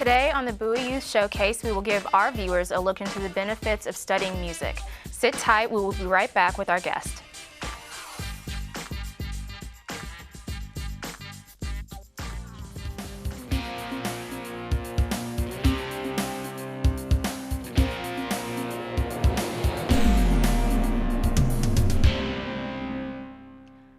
Today on the Bowie Youth Showcase, we will give our viewers a look into the benefits of studying music. Sit tight, we will be right back with our guest.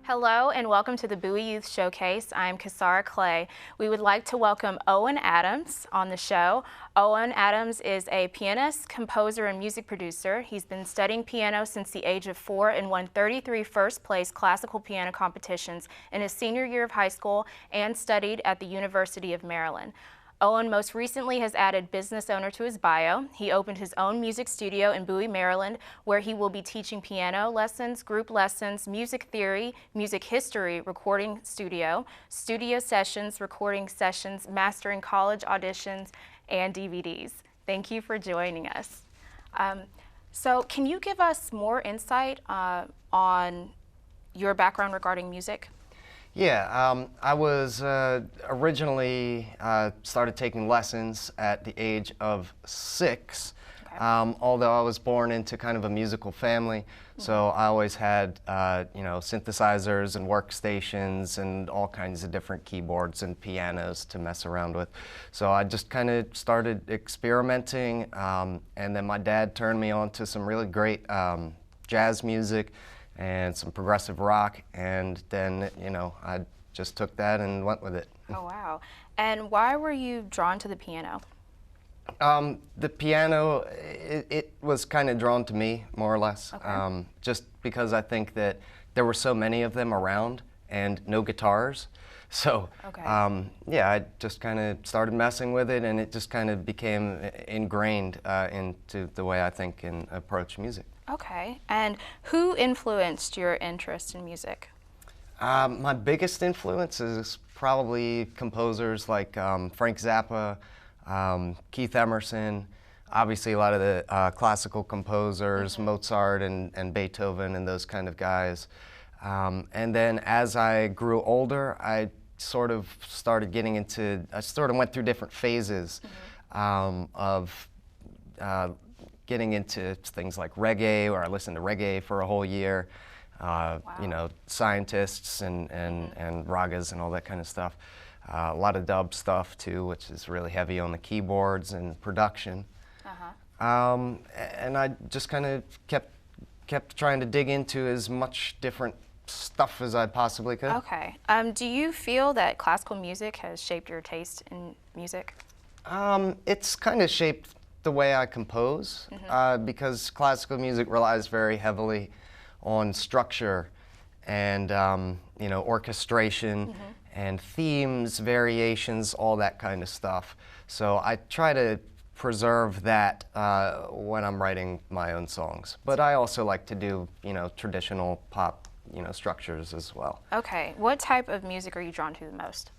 Hello and welcome to the Bowie Youth Showcase. I'm Kashara C. We would like to welcome Owen Adams on the show. Owen Adams is a pianist, composer, and music producer. He's been studying piano since the age of 4 and won 33 first-place classical piano competitions in his senior year of high school and studied at the University of Maryland. Owen most recently has added business owner to his bio. He opened his own music studio in Bowie, Maryland, where he will be teaching piano lessons, group lessons, music theory, music history, recording studio sessions, recording sessions, mastering college auditions, and DVDs. Thank you for joining us. So can you give us more insight on your background regarding music? Yeah, I was originally started taking lessons at the age of 6, okay. Although I was born into kind of a musical family, so I always had synthesizers and workstations and all kinds of different keyboards and pianos to mess around with. So I just kind of started experimenting, and then my dad turned me on to some really great jazz music and some progressive rock, and then, I just took that and went with it. Oh, wow. And why were you drawn to the piano? The piano, it was kind of drawn to me, more or less, okay. Just because I think that there were so many of them around and no guitars. So, okay. Yeah, I just kind of started messing with it, and it just kind of became ingrained into the way I think and approach music. Okay, and who influenced your interest in music? My biggest influence is probably composers like Frank Zappa, Keith Emerson, obviously a lot of the classical composers, Mozart and Beethoven and those kind of guys. And then as I grew older, I sort of started getting into, I sort of went through different phases of getting into things like reggae, where I listened to reggae for a whole year, wow. Scientists and ragas and all that kind of stuff. A lot of dub stuff too, which is really heavy on the keyboards and production. And I just kind of kept trying to dig into as much different stuff as I possibly could. Okay. Do you feel that classical music has shaped your taste in music? It's kind of shaped the way I compose, because classical music relies very heavily on structure and orchestration and themes, variations, all that kind of stuff. So I try to preserve that when I'm writing my own songs. But I also like to do traditional pop structures as well. Okay. What type of music are you drawn to the most?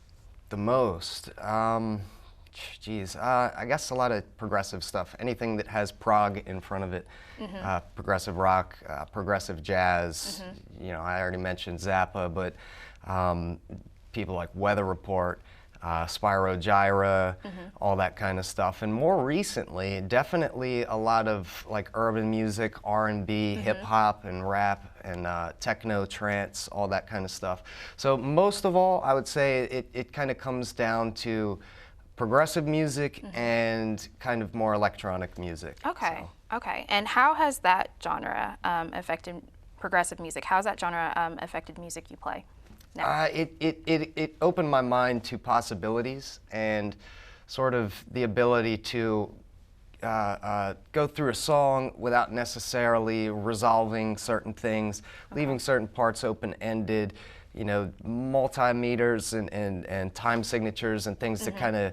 The most? I guess a lot of progressive stuff. Anything that has prog in front of it. Progressive rock, progressive jazz. I already mentioned Zappa, but people like Weather Report, Spyro Gyra, all that kind of stuff. And more recently, definitely a lot of like urban music, R&B, hip-hop and rap and techno, trance, all that kind of stuff. So most of all, I would say it kind of comes down to progressive music and kind of more electronic music. Okay, so. Okay. And how has that genre affected progressive music? How has that genre affected music you play now? It opened my mind to possibilities and sort of the ability to go through a song without necessarily resolving certain things, leaving certain parts open-ended, multimeters and time signatures and things that kind of,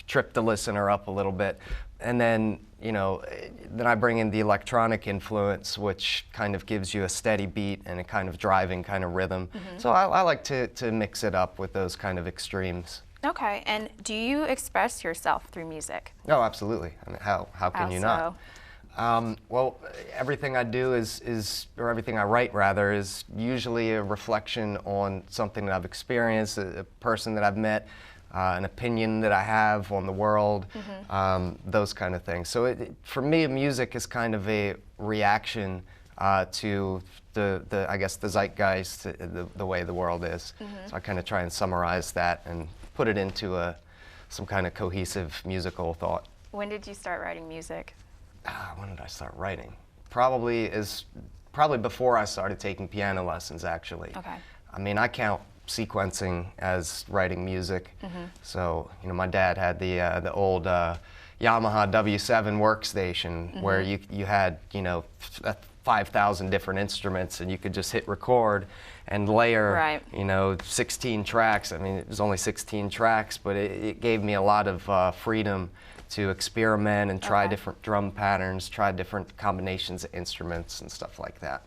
trip the listener up a little bit. And then, then I bring in the electronic influence, which kind of gives you a steady beat and a kind of driving kind of rhythm. So I like to mix it up with those kind of extremes. Okay, and do you express yourself through music? Oh, absolutely. I mean, how can you not? Well, everything I do or everything I write rather, is usually a reflection on something that I've experienced, a person that I've met, an opinion that I have on the world, those kind of things. So for me, music is kind of a reaction to I guess the zeitgeist, the way the world is. So I kind of try and summarize that and put it into some kind of cohesive musical thought. When did you start writing music? When did I start writing? Probably before I started taking piano lessons, actually. Okay. I mean, I count sequencing as writing music. So, you know, my dad had the old Yamaha W7 workstation where you had, you know, 5,000 different instruments, and you could just hit record and layer, you know, 16 tracks. I mean, it was only 16 tracks, but it gave me a lot of freedom to experiment and try different drum patterns, try different combinations of instruments and stuff like that.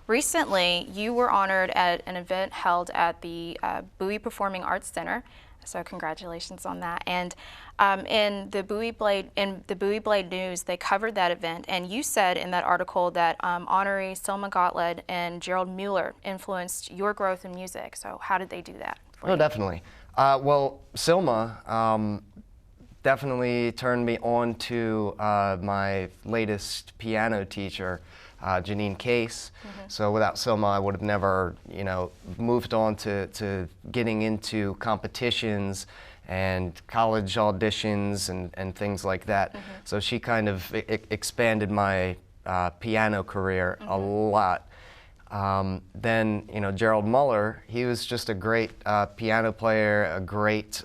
Recently, you were honored at an event held at the Bowie Performing Arts Center. So congratulations on that. And in the Bowie Blade News, they covered that event, and you said in that article that honoree Selma Gottlieb and Gerald Mueller influenced your growth in music. So how did they do that for you? Definitely. Well, Selma definitely turned me on to my latest piano teacher, Janine Case. So without Selma, I would have never, you know, moved on to getting into competitions and college auditions and things like that. So she kind of expanded my piano career a lot. Then, you know, Gerald Mueller, he was just a great piano player, a great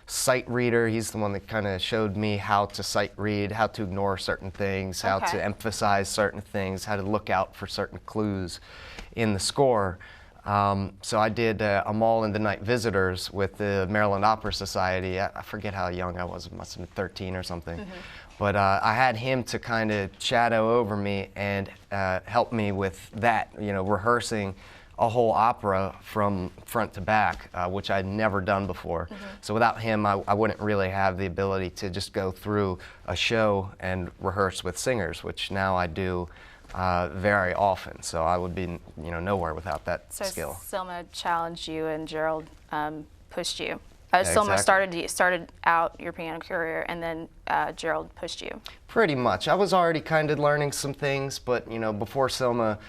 sight reader. He's the one that kind of showed me how to sight read, how to ignore certain things, how to emphasize certain things, how to look out for certain clues in the score. So I did Amal and the Night Visitors with the Maryland Opera Society. I forget how young I was, it must have been 13 or something. But I had him to kind of shadow over me and help me with that, you know, rehearsing a whole opera from front to back, which I'd never done before. So without him, I wouldn't really have the ability to just go through a show and rehearse with singers, which now I do very often. So I would be, you know, nowhere without that skill. So Selma challenged you and Gerald pushed you. Selma started out your piano career, and then Gerald pushed you. Pretty much. I was already kind of learning some things, but, you know, before Selma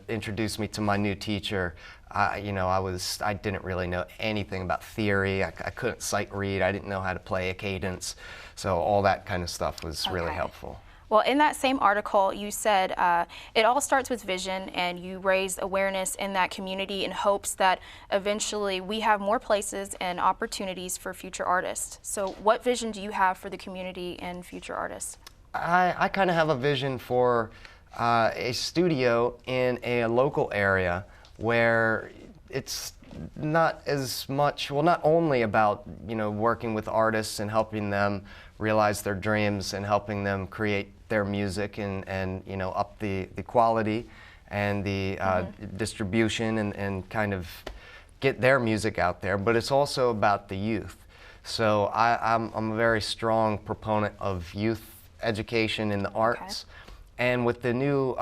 introduced me to my new teacher, you know, I didn't really know anything about theory. I couldn't sight read. I didn't know how to play a cadence. So all that kind of stuff was really helpful. Well, in that same article, you said it all starts with vision, and you raise awareness in that community in hopes that eventually we have more places and opportunities for future artists. So what vision do you have for the community and future artists? I kind of have a vision for a studio in a local area where it's not as much, well, not only about, you know, working with artists and helping them realize their dreams and helping them create their music and you know, up the quality and the distribution and kind of get their music out there, but it's also about the youth. So I'm a very strong proponent of youth education in the arts. And with the new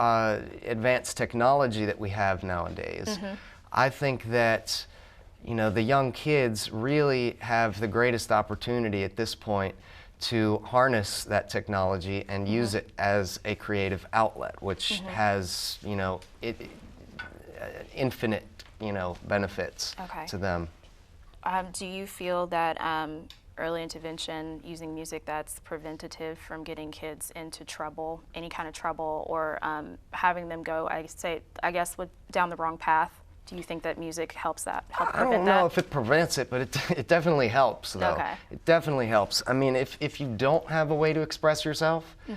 advanced technology that we have nowadays, I think that, you know, the young kids really have the greatest opportunity at this point to harness that technology and use it as a creative outlet, which has, you know, infinite, you know, benefits to them. Do you feel that early intervention using music that's preventative from getting kids into trouble, any kind of trouble, or having them go, I guess, down the wrong path? Do you think that music helps that? I don't know if it prevents it, but it definitely helps, though. It definitely helps. I mean, if you don't have a way to express yourself, you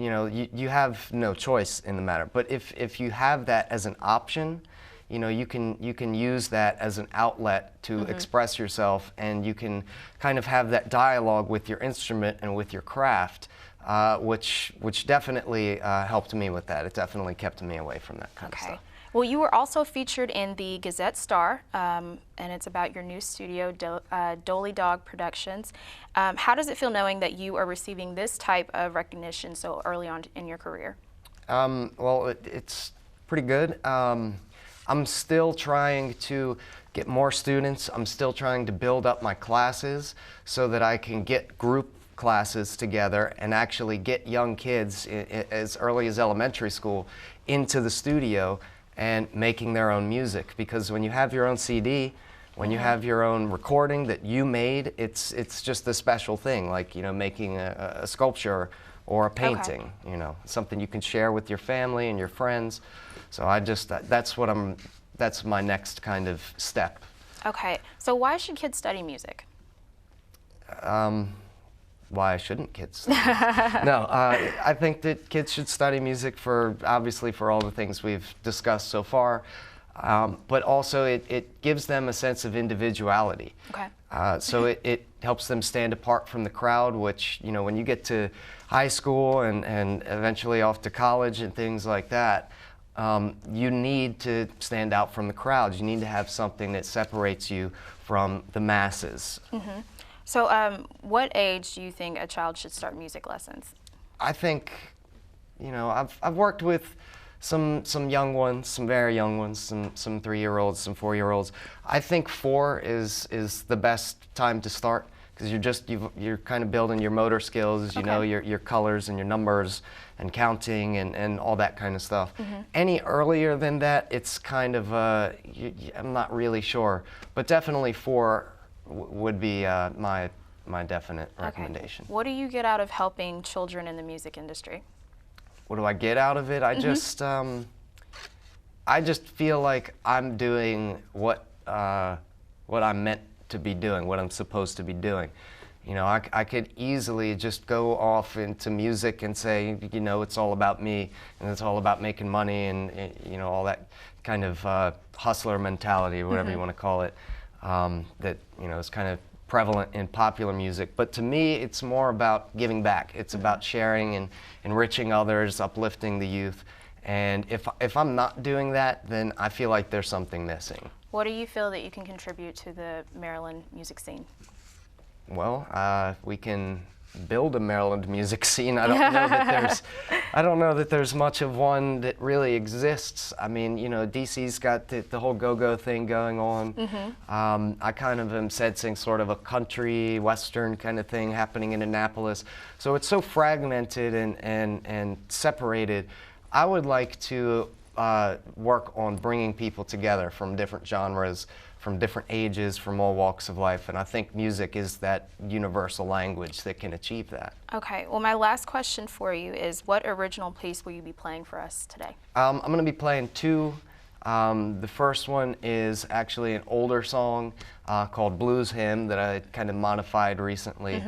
know, you have no choice in the matter. But if you have that as an option, you know, you can use that as an outlet to express yourself, and you can kind of have that dialogue with your instrument and with your craft, which definitely helped me with that. It definitely kept me away from that kind of stuff. Well, you were also featured in the Gazette Star, and it's about your new studio, Doliedog Productions. How does it feel knowing that you are receiving this type of recognition so early on in your career? Well, it's pretty good. I'm still trying to get more students. I'm still trying to build up my classes so that I can get group classes together and actually get young kids as early as elementary school into the studio and making their own music. Because when you have your own CD, when you have your own recording that you made, it's just a special thing, like, you know, making a sculpture or a painting, you know, something you can share with your family and your friends. So that's my next kind of step. Okay, so why should kids study music? Why shouldn't kids study music? No, I think that kids should study music obviously for all the things we've discussed so far, but also it gives them a sense of individuality. Okay. So it helps them stand apart from the crowd, which, you know, when you get to high school and eventually off to college and things like that, you need to stand out from the crowd. You need to have something that separates you from the masses. Mm-hmm. So what age do you think a child should start music lessons? I think, you know, I've worked with some young ones, some very young ones, some 3-year-olds, some 4-year-olds. I think 4 is the best time to start, because you're kind of building your motor skills, you know, your colors and your numbers and counting and all that kind of stuff. Any earlier than that, it's kind of I'm not really sure, but definitely 4 would be my definite recommendation. What do you get out of helping children in the music industry? What do I get out of it? I just feel like I'm doing what I'm meant to be doing, what I'm supposed to be doing. You know, I could easily just go off into music and say, you know, it's all about me and it's all about making money and, you know, all that kind of hustler mentality, whatever you want to call it, that, you know, is kind of prevalent in popular music. But to me, it's more about giving back. It's about sharing and enriching others, uplifting the youth. And if I'm not doing that, then I feel like there's something missing. What do you feel that you can contribute to the Maryland music scene? Well, we can build a Maryland music scene. I don't know that there's much of one that really exists. I mean, you know, DC's got the whole go-go thing going on. I kind of am sensing sort of a country western kind of thing happening in Annapolis. So it's so fragmented and separated. I would like to work on bringing people together from different genres, from different ages, from all walks of life, and I think music is that universal language that can achieve that. Okay, well, my last question for you is, what original piece will you be playing for us today? I'm going to be playing 2. The first one is actually an older song called Blues Hymn that I kind of modified recently.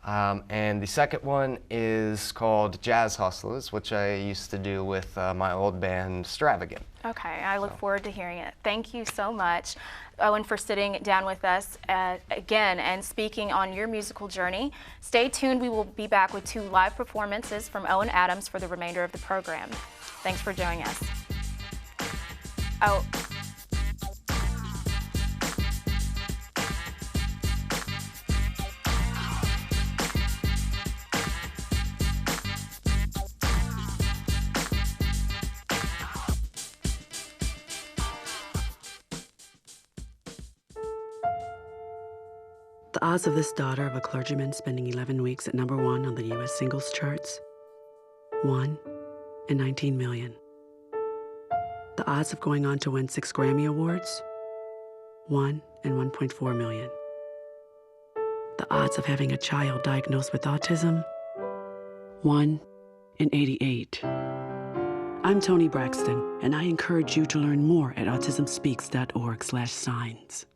And the second one is called Jazz Hustlers, which I used to do with my old band, Stravagant. Okay, I look forward to hearing it. Thank you so much, Owen, for sitting down with us again and speaking on your musical journey. Stay tuned. We will be back with 2 live performances from Owen Adams for the remainder of the program. Thanks for joining us. Oh. The odds of this daughter of a clergyman spending 11 weeks at #1 on the U.S. singles charts? 1 in 19 million. The odds of going on to win 6 Grammy Awards? 1 in 1.4 million. The odds of having a child diagnosed with autism? 1 in 88. I'm Toni Braxton, and I encourage you to learn more at autismspeaks.org/signs.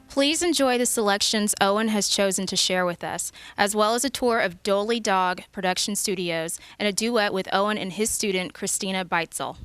Please enjoy the selections Owen has chosen to share with us, as well as a tour of Doliedog Production Studios and a duet with Owen and his student, Christina Beitzel.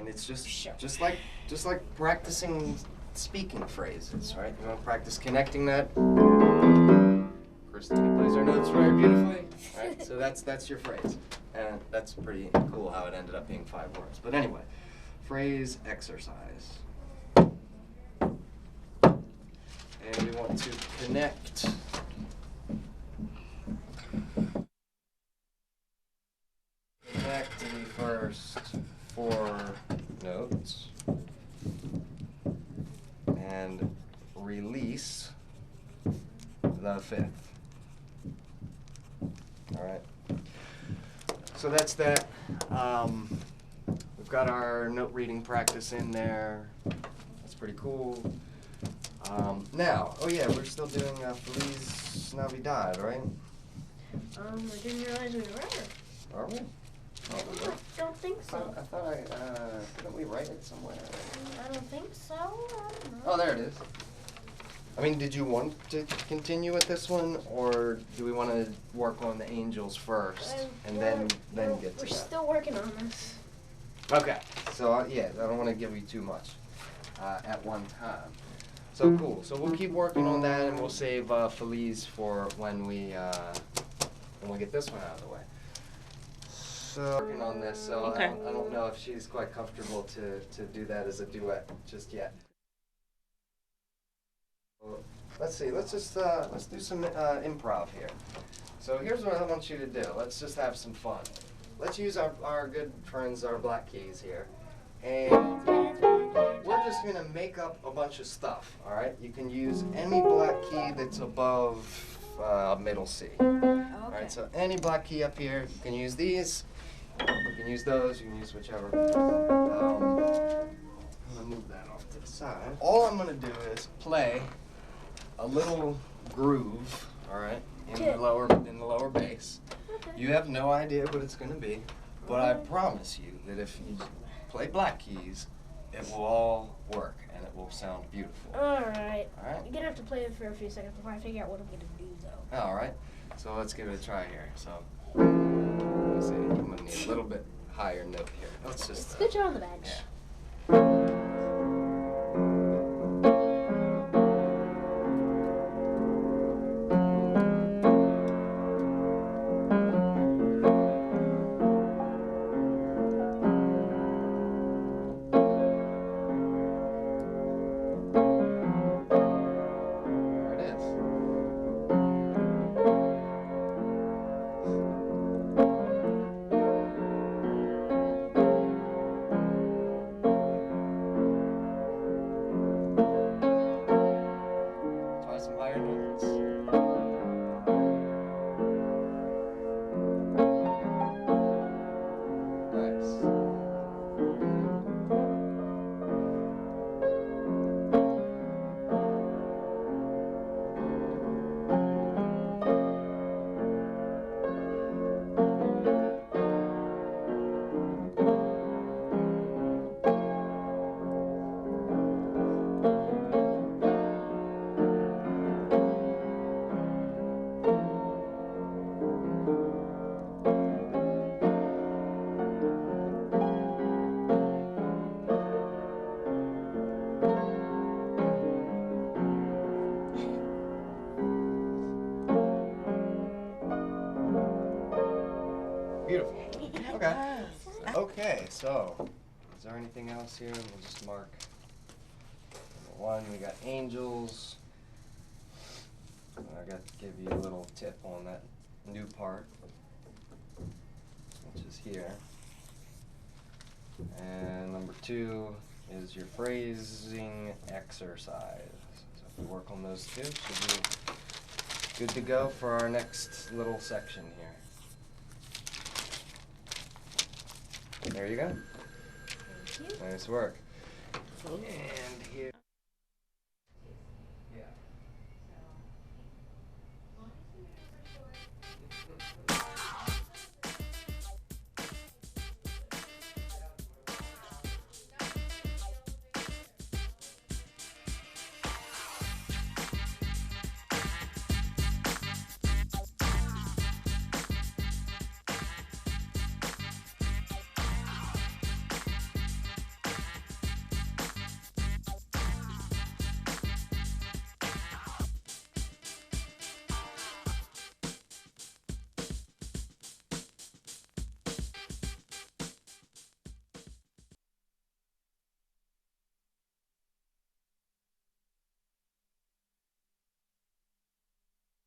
And it's just like practicing speaking phrases, right? You want to practice connecting that. Christina plays her notes very beautifully, right? So that's your phrase, and that's pretty cool how it ended up being 5 words. But anyway, phrase exercise, and we want to connect. Connect the first 4 notes and release the 5th. All right. So that's that. We've got our note reading practice in there. That's pretty cool. Now, oh yeah, we're still doing Feliz Navidad, right? I didn't realize we were. Are we? Oh, we were? I don't think so. I thought didn't we write it somewhere? I don't think so. I don't know. Oh, there it is. I mean, did you want to continue with this one, or do we want to work on the angels first, and then get to We're that? still working on this. Okay, so yeah, I don't want to give you too much at one time. So cool. So we'll keep working on that, and we'll save Feliz for when we get this one out of the way. So working on this, so Okay. I don't know if she's quite comfortable to do that as a duet just yet. Let's see. Let's do some improv here. So here's what I want you to do. Let's just have some fun. Let's use our good friends, our Black Keys here, and we're just gonna make up a bunch of stuff. All right. You can use any black key that's above middle C. All right. So any black key up here, you can use these. You can use those. You can use whichever. I'm gonna move that off to the side. All I'm gonna do is play a little groove, all right, in the lower bass. Okay. You have no idea what it's going to be, but I promise you that if you play black keys, it will all work and it will sound beautiful. Alright. All right? You're gonna have to play it for a few seconds before I figure out what I'm gonna do, though. All right. So let's give it a try here. So let's see. I'm going to need a little bit higher note here. Let's just. It's good you're on the bench. Yeah. Beautiful. Okay. Okay, so is there anything else here? We'll just mark. Number 1, we got angels. I got to give you a little tip on that new part, which is here. And number 2 is your phrasing exercise. So if we work on those 2, should be good to go for our next little section here. There you go. Thank you. Nice work. And here.